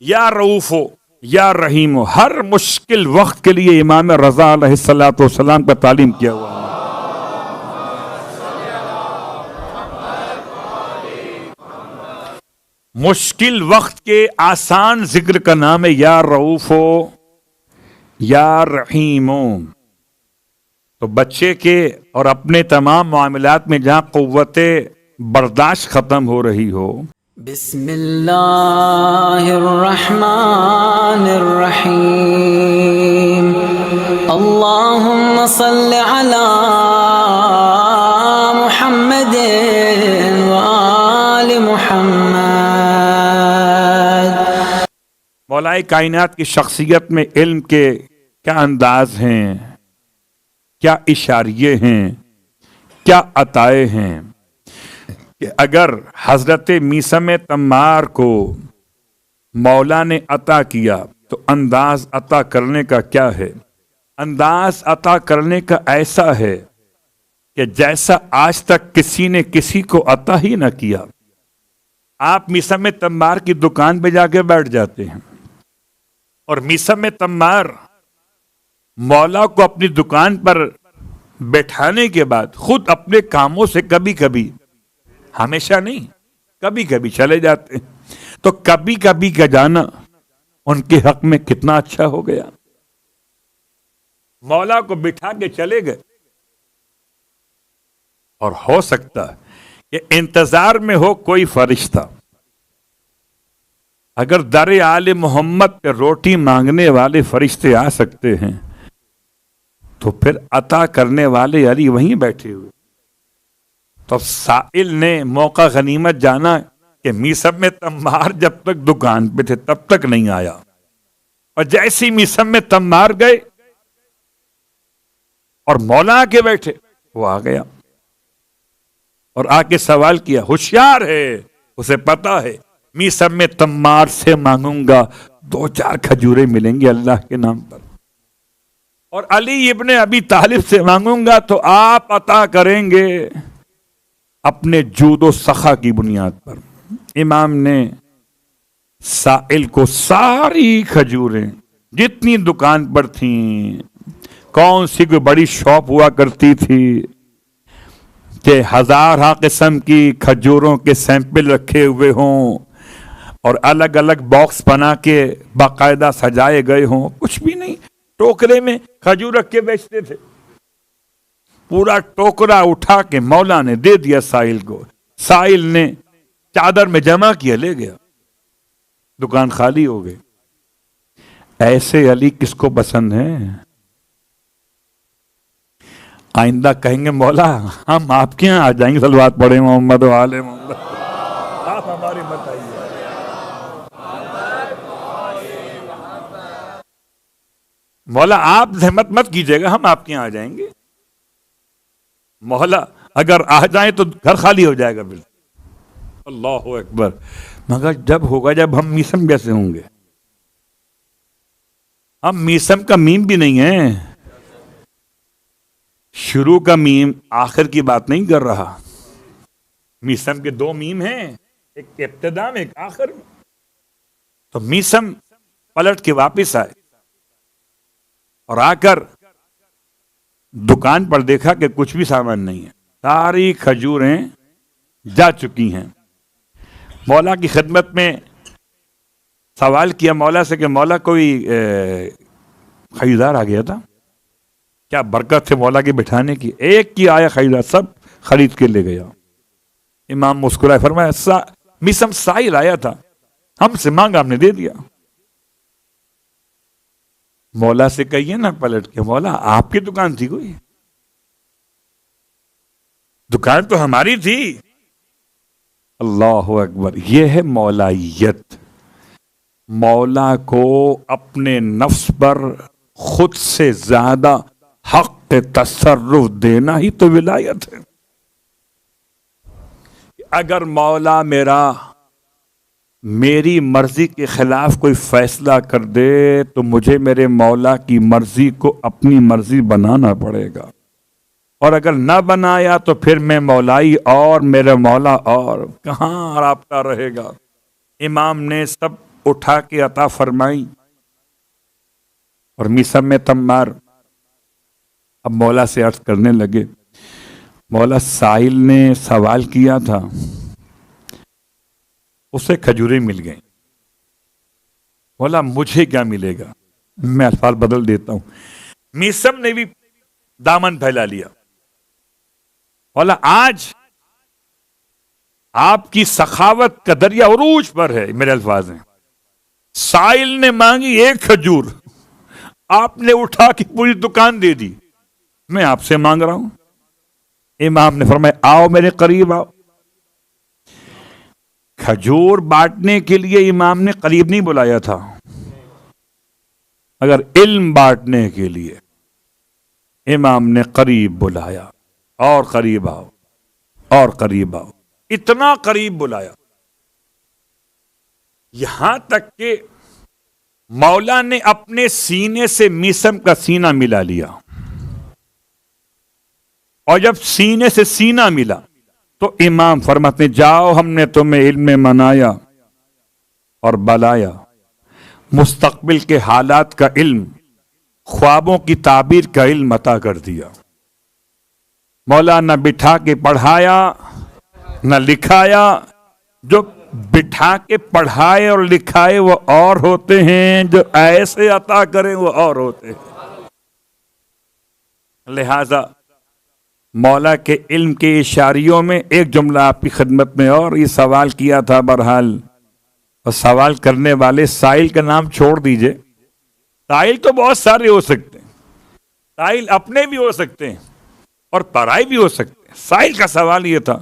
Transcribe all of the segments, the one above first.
یا رؤوف ہو یا رحیم ہو، ہر مشکل وقت کے لیے امام رضا علیہ الصلوۃ والسلام کا تعلیم کیا ہوا ہے۔ مشکل وقت کے آسان ذکر کا نام ہے یا رؤوف ہو یا رحیم ہو۔ تو بچے کے اور اپنے تمام معاملات میں جہاں قوت برداشت ختم ہو رہی ہو، بسم اللہ الرحمن الرحیم، اللہم صل علی محمد وآل محمد۔ مولا کائنات کی شخصیت میں علم کے کیا انداز ہیں، کیا اشاریے ہیں، کیا عطائے ہیں کہ اگر حضرت میثم تمار کو مولا نے عطا کیا تو انداز عطا کرنے کا کیا ہے؟ انداز عطا کرنے کا ایسا ہے کہ جیسا آج تک کسی نے کسی کو عطا ہی نہ کیا۔ آپ میثم تمار کی دکان پہ جا کے بیٹھ جاتے ہیں اور میثم تمار مولا کو اپنی دکان پر بیٹھانے کے بعد خود اپنے کاموں سے کبھی کبھی، ہمیشہ نہیں، کبھی کبھی چلے جاتے ہیں۔ تو کبھی کبھی کا جانا ان کے حق میں کتنا اچھا ہو گیا۔ مولا کو بٹھا کے چلے گئے، اور ہو سکتا ہے کہ انتظار میں ہو کوئی فرشتہ۔ اگر در آل محمد پہ روٹی مانگنے والے فرشتے آ سکتے ہیں تو پھر عطا کرنے والے علی وہیں بیٹھے ہوئے۔ تو سائل نے موقع غنیمت جانا کہ میثم تمار جب تک دکان پہ تھے تب تک نہیں آیا، اور جیسی میثم تمار گئے اور مولا آ کے بیٹھے، وہ آ گیا اور آ کے سوال کیا۔ ہوشیار ہے، اسے پتا ہے میثم تمار سے مانگوں گا 2-4 کھجوریں ملیں گی اللہ کے نام پر، اور علی ابن ابی طالب سے مانگوں گا تو آپ عطا کریں گے اپنے جود و سخا کی بنیاد پر۔ امام نے سائل کو ساری کھجوریں جتنی دکان پر تھیں، کون سی کوئی بڑی شاپ ہوا کرتی تھی کہ 1000 قسم کی کھجوروں کے سیمپل رکھے ہوئے ہوں اور الگ الگ باکس بنا کے باقاعدہ سجائے گئے ہوں، کچھ بھی نہیں، ٹوکرے میں کھجور رکھ کے بیچتے تھے۔ پورا ٹوکرا اٹھا کے مولا نے دے دیا سائل کو، سائل نے چادر میں جمع کیا، لے گیا، دکان خالی ہو گئی۔ ایسے علی کس کو پسند ہے؟ آئندہ کہیں گے مولا ہم آپ کے یہاں آ جائیں گے، صلوات پڑھیں محمد و آل محمد، آپ ہماری بتائیے۔ مولا آپ زحمت مت کیجیے گا، ہم آپ کے یہاں آ جائیں گے۔ مولا اگر آ جائیں تو گھر خالی ہو جائے گا بالکل۔ اللہ اکبر۔ مگر جب ہوگا جب ہم میثم جیسے ہوں گے۔ ہم میثم کا میم بھی نہیں ہے، شروع کا میم آخر کی بات نہیں کر رہا۔ میثم کے 2 میم ہیں، ایک ابتدا میں ایک آخر میں۔ تو میثم پلٹ کے واپس آئے اور آ کر دکان پر دیکھا کہ کچھ بھی سامان نہیں ہے، ساری کھجوریں جا چکی ہیں۔ مولا کی خدمت میں سوال کیا مولا سے کہ مولا کوئی خریدار آ گیا تھا کیا؟ برکت سے مولا کے بٹھانے کی، ایک کی آیا خریدار، سب خرید کے لے گیا۔ امام مسکرائے، فرمایا میثم سائل آیا تھا، ہم سے مانگا، ہم نے دے دیا۔ مولا سے کہیے نا پلٹ کے، مولا آپ کی دکان تھی کوئی؟ دکان تو ہماری تھی۔ اللہ اکبر۔ یہ ہے مولائیت۔ مولا کو اپنے نفس پر خود سے زیادہ حق تصرف دینا ہی تو ولایت ہے۔ اگر مولا میری مرضی کے خلاف کوئی فیصلہ کر دے تو مجھے میرے مولا کی مرضی کو اپنی مرضی بنانا پڑے گا، اور اگر نہ بنایا تو پھر میں مولائی اور میرے مولا اور کہاں رابطہ رہے گا۔ امام نے سب اٹھا کے عطا فرمائی. اور میسم میں تمار اب مولا سے عرض کرنے لگے، مولا سائل نے سوال کیا تھا، اسے کھجوریں مل گئیں، مولا مجھے کیا ملے گا؟ میں الفاظ بدل دیتا ہوں. میسم نے بھی دامن پھیلا لیا، مولا آج آپ کی سخاوت کا دریا عروج پر ہے. میرے الفاظ ہیں، سائل نے مانگی ایک کھجور، آپ نے اٹھا کے پوری دکان دے دی، میں آپ سے مانگ رہا ہوں. امام نے فرمایا آؤ میرے قریب آؤ. کھجور بانٹنے کے لیے امام نے قریب نہیں بلایا تھا، اگر علم بانٹنے کے لیے امام نے قریب بلایا، اور قریب آؤ اور قریب آؤ، اتنا قریب بلایا یہاں تک کہ مولا نے اپنے سینے سے میسم کا سینہ ملا لیا. اور جب سینے سے سینہ ملا تو امام فرماتے جاؤ، ہم نے تمہیں علم میں منایا اور بلایا، مستقبل کے حالات کا علم، خوابوں کی تعبیر کا علم عطا کر دیا. مولا نہ بٹھا کے پڑھایا نہ لکھایا، جو بٹھا کے پڑھائے اور لکھائے وہ اور ہوتے ہیں، جو ایسے عطا کریں وہ اور ہوتے ہیں. لہذا مولا کے علم کے اشاریوں میں ایک جملہ آپ کی خدمت میں، اور یہ سوال کیا تھا بہرحال، اور سوال کرنے والے سائل کا نام چھوڑ دیجئے، سائل تو بہت سارے ہو سکتے ہیں، سائل اپنے بھی ہو سکتے ہیں اور پرائے بھی ہو سکتے ہیں. سائل کا سوال یہ تھا،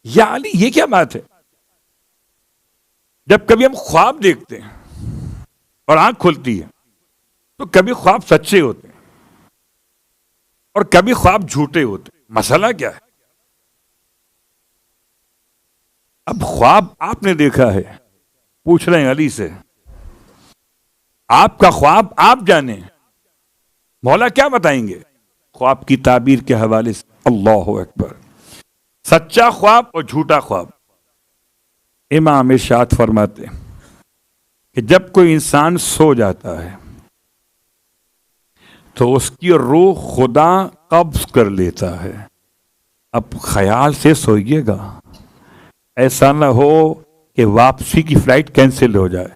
یا علی یہ کیا بات ہے، جب کبھی ہم خواب دیکھتے ہیں اور آنکھ کھلتی ہے تو کبھی خواب سچے ہوتے ہیں اور کبھی خواب جھوٹے ہوتے ہیں، مسئلہ کیا ہے؟ اب خواب آپ نے دیکھا ہے، پوچھ رہے ہیں علی سے، آپ کا خواب آپ جانیں، مولا کیا بتائیں گے خواب کی تعبیر کے حوالے سے؟ اللہ اکبر. سچا خواب اور جھوٹا خواب. امام ارشاد فرماتے کہ جب کوئی انسان سو جاتا ہے تو اس کی روح خدا قبض کر لیتا ہے. اب خیال سے سوئیے گا، ایسا نہ ہو کہ واپسی کی فلائٹ کینسل ہو جائے.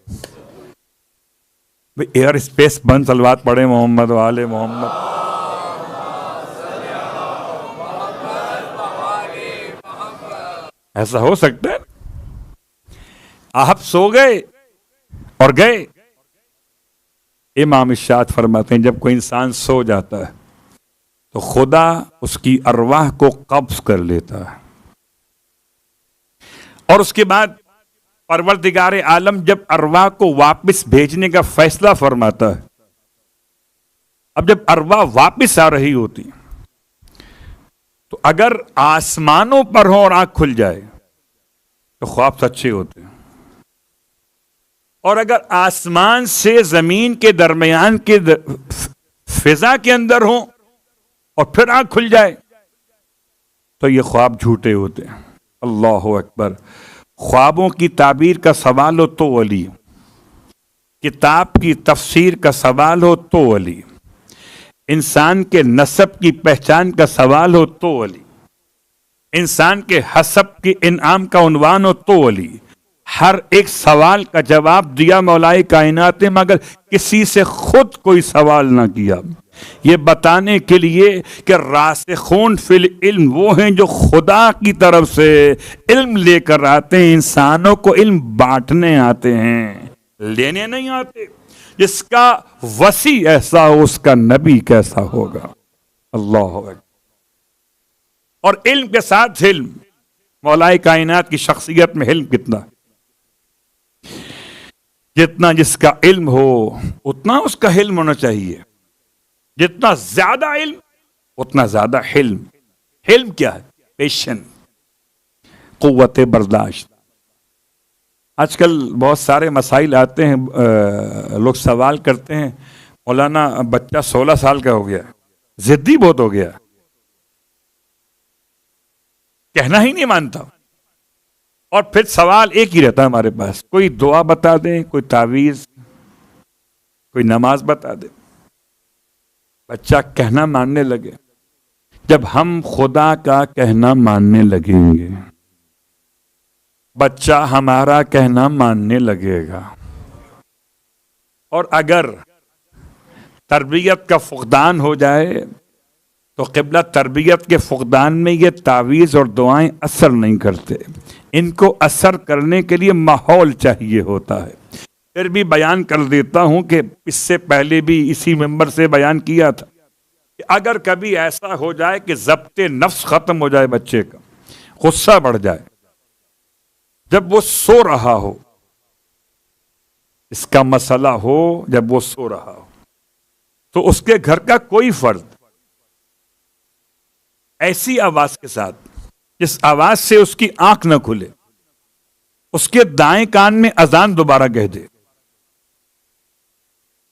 ایئر اسپیس بند صلوات پڑھے محمد والے محمد. ایسا ہو سکتا ہے آپ سو گئے اور گئے. امام ارشاد فرماتے ہیں جب کوئی انسان سو جاتا ہے تو خدا اس کی ارواح کو قبض کر لیتا ہے، اور اس کے بعد پروردگار عالم جب ارواح کو واپس بھیجنے کا فیصلہ فرماتا ہے. اب جب ارواح واپس آ رہی ہوتی تو اگر آسمانوں پر ہو اور آنکھ کھل جائے تو خواب سچے ہوتے ہیں، اور اگر آسمان سے زمین کے درمیان کے فضا کے اندر ہو اور پھر آنکھ کھل جائے تو یہ خواب جھوٹے ہوتے ہیں. اللہ اکبر. خوابوں کی تعبیر کا سوال ہو تو علی، کتاب کی تفسیر کا سوال ہو تو علی، انسان کے نسب کی پہچان کا سوال ہو تو علی، انسان کے حسب کے انعام کا عنوان ہو تو علی. ہر ایک سوال کا جواب دیا مولائے کائنات نے، مگر کسی سے خود کوئی سوال نہ کیا، یہ بتانے کے لیے کہ راسخون فی العلم وہ ہیں جو خدا کی طرف سے علم لے کر آتے ہیں، انسانوں کو علم بانٹنے آتے ہیں، لینے نہیں آتے. جس کا وسیع ایسا ہو اس کا نبی کیسا ہوگا. اللہ اکبر. اور علم کے ساتھ علم، مولائے کائنات کی شخصیت میں علم کتنا، جتنا جس کا علم ہو اتنا اس کا حلم ہونا چاہیے، جتنا زیادہ علم اتنا زیادہ حلم. حلم کیا ہے؟ پیشن، قوت برداشت. آج کل بہت سارے مسائل آتے ہیں، لوگ سوال کرتے ہیں مولانا بچہ 16 سال کا ہو گیا، ضدی بہت ہو گیا، کہنا ہی نہیں مانتا. اور پھر سوال ایک ہی رہتا ہے ہمارے پاس، کوئی دعا بتا دیں، کوئی تعویذ، کوئی نماز بتا دیں۔ بچہ کہنا ماننے لگے۔ جب ہم خدا کا کہنا ماننے لگیں گے، بچہ ہمارا کہنا ماننے لگے گا۔ اور اگر تربیت کا فقدان ہو جائے تو قبلہ تربیت کے فقدان میں یہ تعویذ اور دعائیں اثر نہیں کرتے، ان کو اثر کرنے کے لیے ماحول چاہیے ہوتا ہے۔ پھر بھی بیان کر دیتا ہوں کہ اس سے پہلے بھی اسی ممبر سے بیان کیا تھا کہ اگر کبھی ایسا ہو جائے کہ ضبط نفس ختم ہو جائے بچے کا، غصہ بڑھ جائے، جب وہ سو رہا ہو، اس کا مسئلہ ہو جب وہ سو رہا ہو، تو اس کے گھر کا کوئی فرد ایسی آواز کے ساتھ جس آواز سے اس کی آنکھ نہ کھلے، اس کے دائیں کان میں اذان دوبارہ کہہ دے،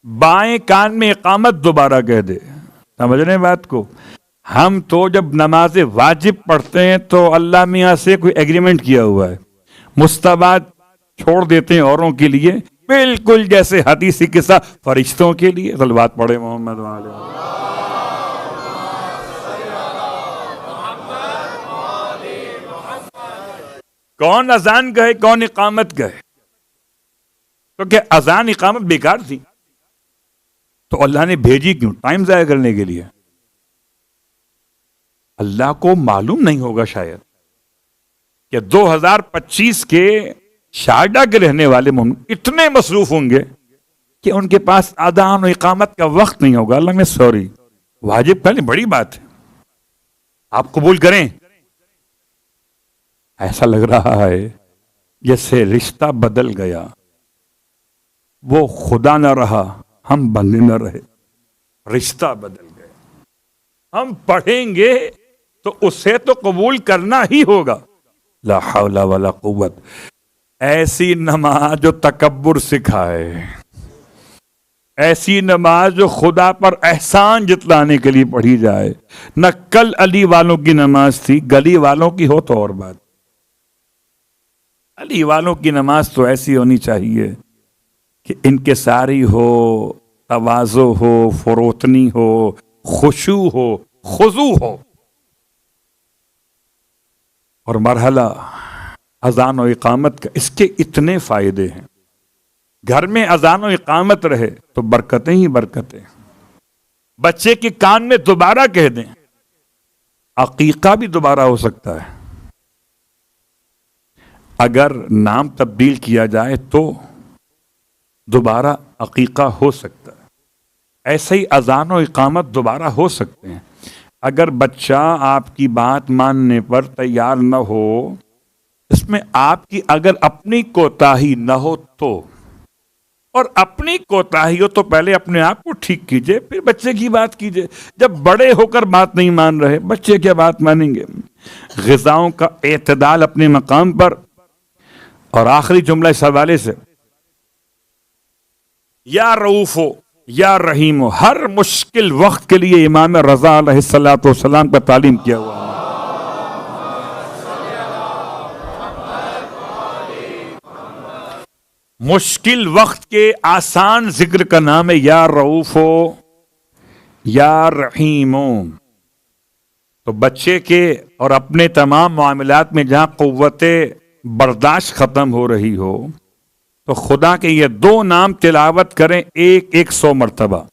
بائیں کان میں اقامت دوبارہ کہہ دے۔ سمجھ رہے ہیں بات کو؟ ہم تو جب نماز واجب پڑھتے ہیں تو اللہ میاں سے کوئی ایگریمنٹ کیا ہوا ہے، مستحبات چھوڑ دیتے ہیں اوروں کے لیے، بالکل جیسے حدیثی قصہ فرشتوں کے لیے۔ صلوات پڑھے محمد وعلیہ۔ کون اذان کہے، کون اقامت کہے؟ کیونکہ اذان اقامت بیکار تھی تو اللہ نے بھیجی کیوں؟ ٹائم ضائع کرنے کے لیے۔ اللہ کو معلوم نہیں ہوگا شاید کہ 2025 کے شارجہ کے رہنے والے اتنے مصروف ہوں گے کہ ان کے پاس اذان و اقامت کا وقت نہیں ہوگا۔ اللہ میں سوری، واجب کرنے بڑی بات ہے، آپ قبول کریں۔ ایسا لگ رہا ہے جیسے رشتہ بدل گیا، وہ خدا نہ رہا، ہم بندے نہ رہے، رشتہ بدل گیا۔ ہم پڑھیں گے تو اسے تو قبول کرنا ہی ہوگا۔ لا حول ولا قوت۔ ایسی نماز جو تکبر سکھائے، ایسی نماز جو خدا پر احسان جتلانے کے لیے پڑھی جائے، نہ کل علی والوں کی نماز تھی، گلی والوں کی ہو تو اور بات۔ علی والوں کی نماز تو ایسی ہونی چاہیے کہ انکساری ہو، تواضع ہو، فروتنی ہو، خشوع ہو، خضوع ہو۔ اور مرحلہ اذان و اقامت کا، اس کے اتنے فائدے ہیں۔ گھر میں اذان و اقامت رہے تو برکتیں ہی برکتیں۔ بچے کے کان میں دوبارہ کہہ دیں، عقیقہ بھی دوبارہ ہو سکتا ہے۔ اگر نام تبدیل کیا جائے تو دوبارہ عقیقہ ہو سکتا ہے۔ ایسے ہی اذان و اقامت دوبارہ ہو سکتے ہیں۔ اگر بچہ آپ کی بات ماننے پر تیار نہ ہو، اس میں آپ کی اگر اپنی کوتاہی نہ ہو تو، اور اپنی کوتاہی ہو تو پہلے اپنے آپ کو ٹھیک کیجئے، پھر بچے کی بات کیجئے۔ جب بڑے ہو کر بات نہیں مان رہے، بچے کیا بات مانیں گے؟ غذاؤں کا اعتدال اپنے مقام پر۔ اور آخری جملہ اس حوالے سے، یا رؤوف ہو یا رحیم ہو، ہر مشکل وقت کے لیے امام رضا علیہ الصلوۃ والسلام کا تعلیم کیا ہوا ہے۔ مشکل وقت کے آسان ذکر کا نام ہے یا رؤوف ہو یا رحیم ہو۔ تو بچے کے اور اپنے تمام معاملات میں جہاں قوت برداشت ختم ہو رہی ہو تو خدا کے یہ دو نام تلاوت کریں 100 مرتبہ،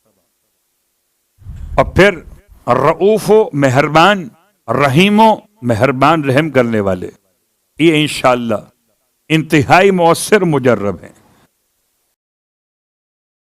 اور پھر رؤوف و مہربان، رحیم و مہربان رحم کرنے والے، یہ انشاءاللہ انتہائی مؤثر مجرب ہیں۔